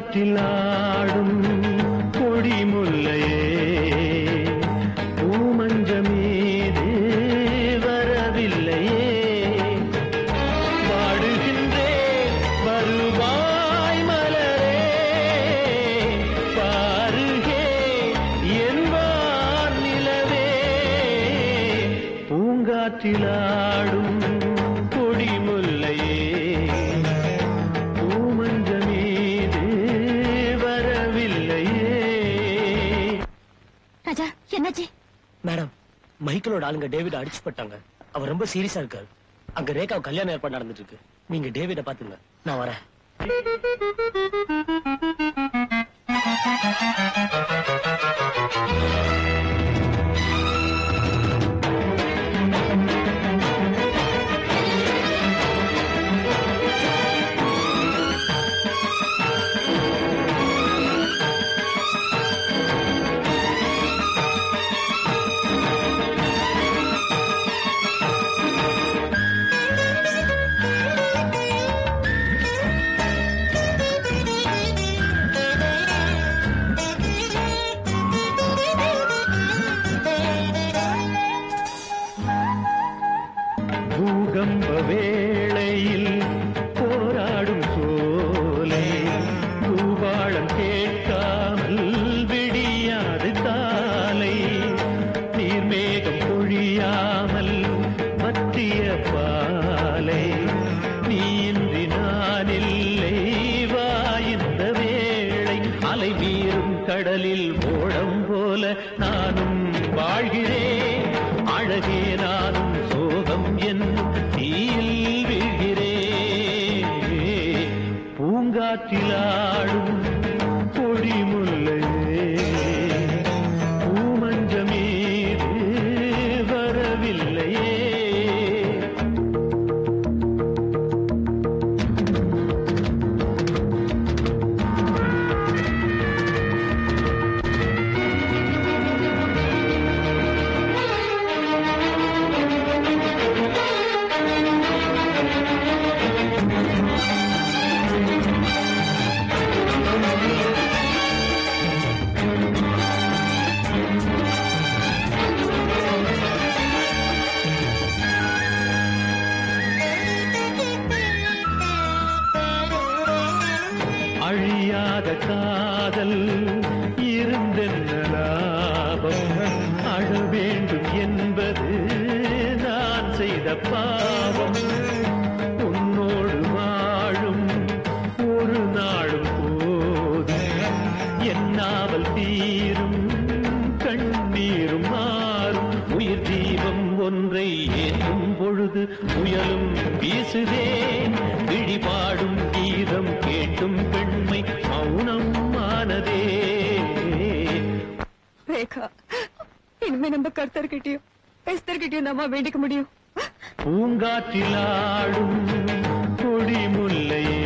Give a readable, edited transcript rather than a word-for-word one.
பூங்காற்றிலாடும் கொடி முல்லையே பூமஞ்சமீது வரவில்லையே பாடுகின்றேன் வருவாய் மலரே பாருகே என்பார் நிலவே பூங்காற்றிலாடும் கொடி முல்லையே என்னாச்சு மேடம்? மைக்கேலோட ஆளுங்க டேவிட் அடிச்சு போட்டாங்க. அவர் ரொம்ப சீரியஸா இருக்காரு. அங்க ரேகாவுக்கு கல்யாணம் ஏற்பாடு நடந்துட்டு இருக்கு. நீங்க டேவிட பாத்துங்க, நான் வரேன். பூகம்ப வேளையில் போராடும் சோலை பூவாளம் கேட்காமல் விடியாது காலை நீர்மேகம் பொழியாமல் மத்திய பாலை நீன்றி நான் இல்லை வா இந்த வேளை அலை மீறும் கடலில் ஓடம் போல நானும் வாழ்கிறேன் அழகே நானும் சோகம் என்னும் தீயில் வீழ்கிறேன் பூங்காற்றிலாடும் கொடி முல்லையே பூமஞ்சமீது வரவில்லையே அழியாத காதல் இருந்தென்ன லாபம் அழ வேண்டும் என்பது நான் செய்த பாவம் உன்னோடு வாழும் ஒரு நாளும் போதும் என்னாவல் தீரும் கண்ணீரும் மாறும் உயிர் தீபம் ஒன்றை ஏற்றும் பொழுது புயலும் வீசுதே விழிபாடும் கீதம் கேட்டும் பெண்மை மௌனம் ஆனதே ரேகா இனிமே நம்ம கர்த்தர்கிட்டயும் எஸ்தர்கிட்டயும் நம்ம வேண்டிக்க முடியும் பூங்காற்றிலாடும் கொடி முல்லையே